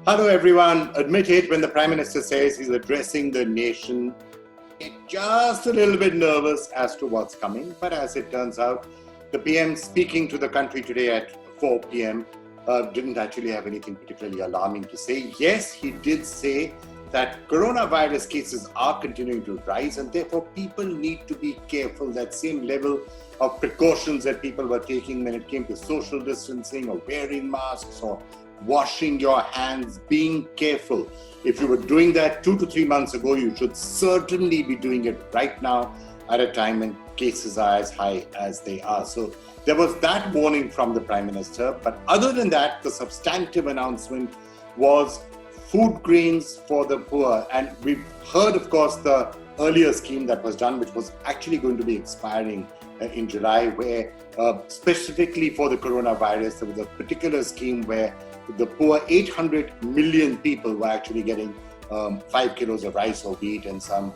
Hello, everyone. Admit it, when the Prime Minister says he's addressing the nation, just a little bit nervous as to what's coming. But as it turns out, the PM speaking to the country today at 4 p.m. Didn't actually have anything particularly alarming to say. Yes, he did say that coronavirus cases are continuing to rise and therefore people need to be careful. That same level of precautions that people were taking when it came to social distancing or wearing masks or washing your hands, being careful. If you were doing that 2 to 3 months ago, you should certainly be doing it right now at a time when cases are as high as they are. So there was that warning from the Prime Minister. But other than that, the substantive announcement was food grains for the poor. And we've heard, of course, the earlier scheme that was done, which was actually going to be expiring in July, where specifically for the coronavirus, there was a particular scheme where the poor 800 million people were actually getting 5 kilos of rice or wheat and some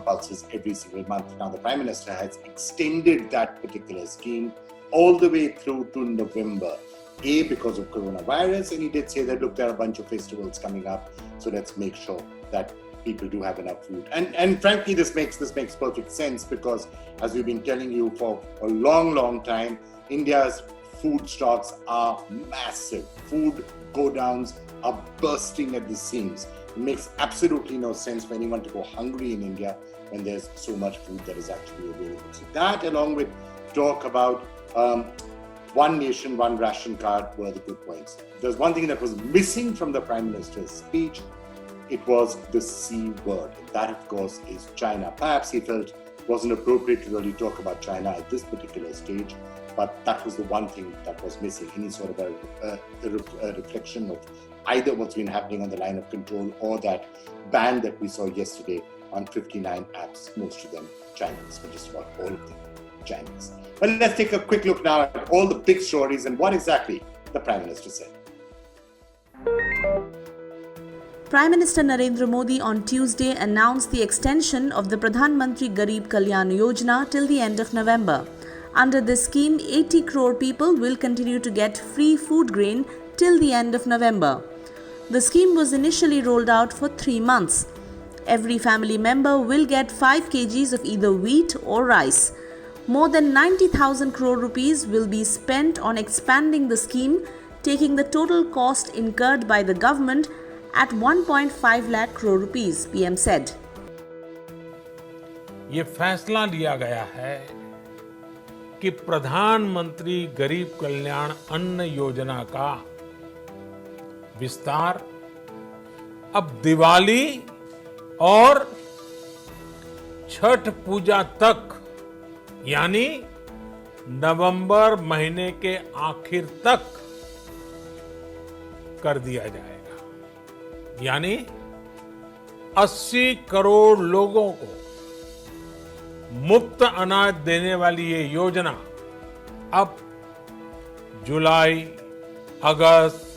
pulses every single month. Now, the Prime Minister has extended that particular scheme all the way through to November, because of coronavirus, and he did say that, look, there are a bunch of festivals coming up, so let's make sure that people do have enough food. And frankly, this makes perfect sense because, as we've been telling you for a long time, India's food stocks are massive. Food go-downs are bursting at the seams. It makes absolutely no sense for anyone to go hungry in India when there's so much food that is actually available. So that, along with talk about one nation, one ration card, were the good points. There's one thing that was missing from the Prime Minister's speech. It was the C word. And that, of course, is China. Perhaps he felt it wasn't appropriate to really talk about China at this particular stage, but that was the one thing that was missing, any sort of a reflection of either what's been happening on the line of control or that ban that we saw yesterday on 59 apps, most of them Chinese, but just about all of them Chinese. But let's take a quick look now at all the big stories and what exactly the Prime Minister said. Prime Minister Narendra Modi on Tuesday announced the extension of the Pradhan Mantri Garib Kalyan Yojana till the end of November. Under this scheme, 80 crore people will continue to get free food grain till the end of November. The scheme was initially rolled out for 3 months. Every family member will get 5 kgs of either wheat or rice. More than 90,000 crore rupees will be spent on expanding the scheme, taking the total cost incurred by the government at 1.5 lakh crore rupees, PM said. ये फैसला लिया गया है कि प्रधानमंत्री गरीब कल्याण अन्न योजना का विस्तार अब दिवाली और छठ पूजा तक, यानी नवंबर महीने के आखिर तक कर दिया जाएगा। यानी 80 करोड़ लोगों को मुफ्त अनाज देने वाली ये योजना अब जुलाई, अगस्त,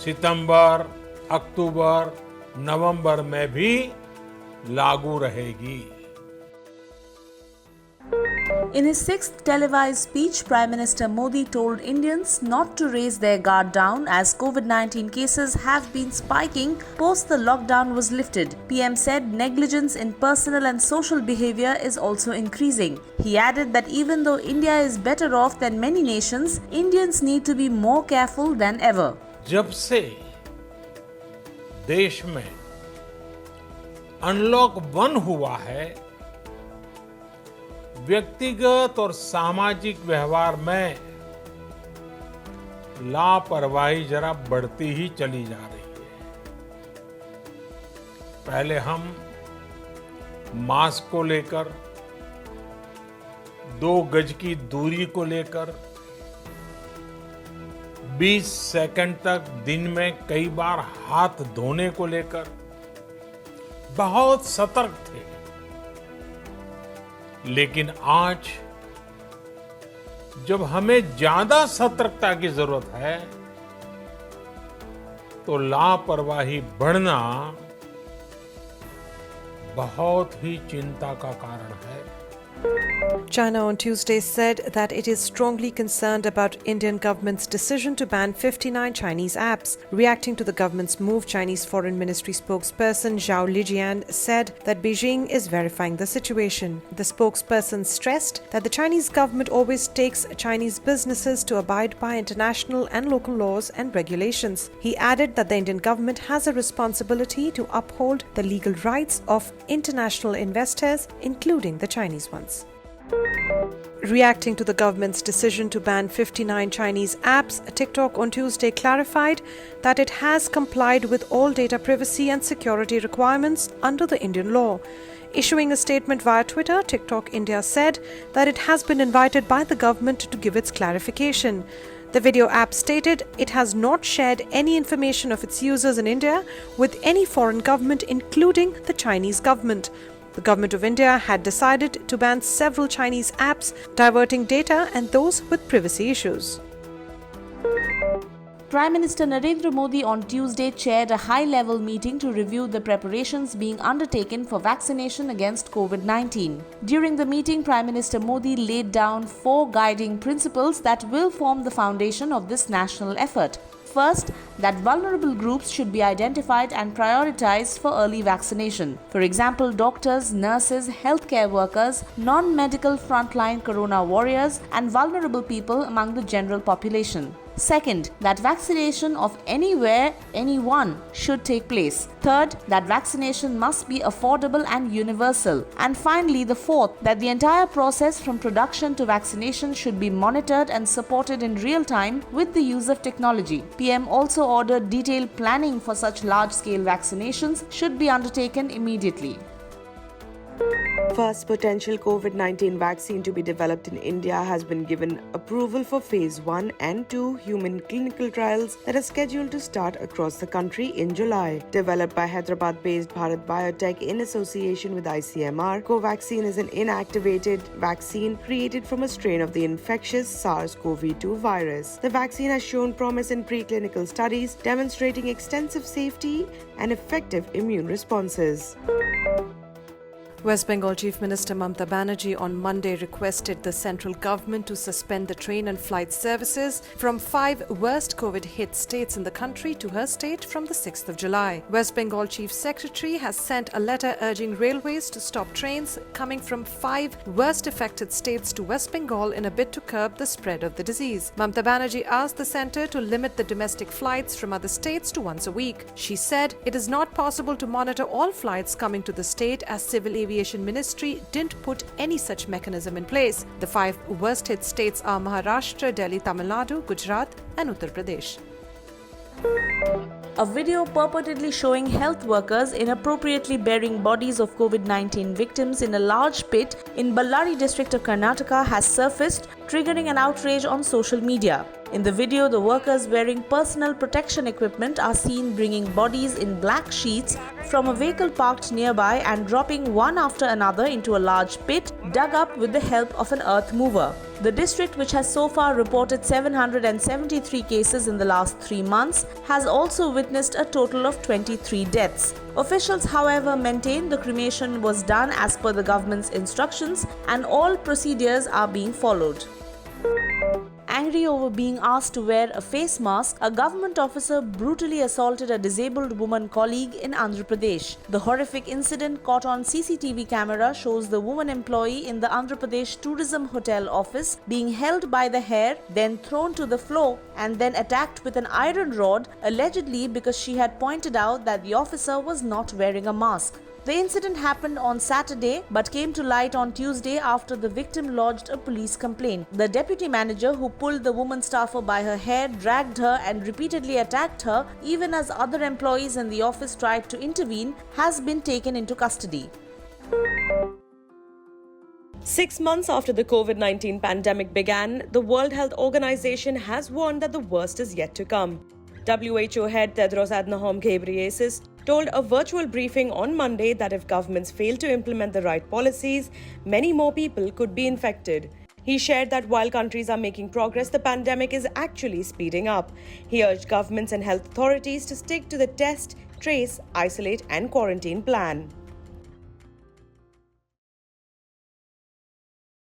सितंबर, अक्टूबर, नवंबर में भी लागू रहेगी। In his 6th televised speech, Prime Minister Modi told Indians not to raise their guard down as COVID-19 cases have been spiking post the lockdown was lifted. PM said negligence in personal and social behavior is also increasing. He added that even though India is better off than many nations, Indians need to be more careful than ever. जब से देश में unlock 1 हुआ है, व्यक्तिगत और सामाजिक व्यवहार में लापरवाही जरा बढ़ती ही चली जा रही है। पहले हम मास्क को लेकर, 2 गज की दूरी को लेकर 20 सेकंड तक दिन में कई बार हाथ धोने को लेकर बहुत सतर्क थे। लेकिन आज जब हमें ज्यादा सतर्कता की जरूरत है, तो लापरवाही बढ़ना बहुत ही चिंता का कारण है। China on Tuesday said that it is strongly concerned about Indian government's decision to ban 59 Chinese apps. Reacting to the government's move, Chinese Foreign Ministry spokesperson Zhao Lijian said that Beijing is verifying the situation. The spokesperson stressed that the Chinese government always takes Chinese businesses to abide by international and local laws and regulations. He added that the Indian government has a responsibility to uphold the legal rights of international investors, including the Chinese ones. Reacting to the government's decision to ban 59 Chinese apps, TikTok on Tuesday clarified that it has complied with all data privacy and security requirements under the Indian law. Issuing a statement via Twitter, TikTok India said that it has been invited by the government to give its clarification. The video app stated it has not shared any information of its users in India with any foreign government, including the Chinese government. The government of India had decided to ban several Chinese apps diverting data and those with privacy issues. Prime Minister Narendra Modi on Tuesday chaired a high-level meeting to review the preparations being undertaken for vaccination against COVID-19. During the meeting, Prime Minister Modi laid down 4 guiding principles that will form the foundation of this national effort. First, that vulnerable groups should be identified and prioritized for early vaccination. For example, doctors, nurses, healthcare workers, non-medical frontline corona warriors, and vulnerable people among the general population. Second, that vaccination of anywhere, anyone should take place. Third, that vaccination must be affordable and universal. And finally, the fourth, that the entire process from production to vaccination should be monitored and supported in real time with the use of technology. PM also ordered detailed planning for such large-scale vaccinations should be undertaken immediately. First potential COVID-19 vaccine to be developed in India has been given approval for phase 1 and 2 human clinical trials that are scheduled to start across the country in July. Developed by Hyderabad-based Bharat Biotech in association with ICMR, Covaxin is an inactivated vaccine created from a strain of the infectious SARS-CoV-2 virus. The vaccine has shown promise in preclinical studies, demonstrating extensive safety and effective immune responses. West Bengal Chief Minister Mamata Banerjee on Monday requested the central government to suspend the train and flight services from 5 worst COVID-hit states in the country to her state from the 6th of July. West Bengal Chief Secretary has sent a letter urging railways to stop trains coming from 5 worst affected states to West Bengal in a bid to curb the spread of the disease. Mamata Banerjee asked the centre to limit the domestic flights from other states to once a week. She said it is not possible to monitor all flights coming to the state as Civil Aviation Ministry didn't put any such mechanism in place. The 5 worst hit states are Maharashtra, Delhi, Tamil Nadu, Gujarat and Uttar Pradesh. A video purportedly showing health workers inappropriately burying bodies of COVID-19 victims in a large pit in Ballari district of Karnataka has surfaced, triggering an outrage on social media. In the video, the workers wearing personal protection equipment are seen bringing bodies in black sheets from a vehicle parked nearby and dropping one after another into a large pit dug up with the help of an earth mover. The district, which has so far reported 773 cases in the last 3 months, has also witnessed a total of 23 deaths. Officials, however, maintain the cremation was done as per the government's instructions and all procedures are being followed. Angry over being asked to wear a face mask, a government officer brutally assaulted a disabled woman colleague in Andhra Pradesh. The horrific incident caught on CCTV camera shows the woman employee in the Andhra Pradesh Tourism Hotel office being held by the hair, then thrown to the floor and then attacked with an iron rod, allegedly because she had pointed out that the officer was not wearing a mask. The incident happened on Saturday but came to light on Tuesday after the victim lodged a police complaint. The deputy manager who pulled the woman staffer by her hair dragged her and repeatedly attacked her even as other employees in the office tried to intervene has been taken into custody. 6 months after the COVID-19 pandemic began, the World Health Organization has warned that the worst is yet to come. WHO head Tedros Adhanom Ghebreyesus told a virtual briefing on Monday that if governments fail to implement the right policies, many more people could be infected. He shared that while countries are making progress, the pandemic is actually speeding up. He urged governments and health authorities to stick to the test, trace, isolate and quarantine plan.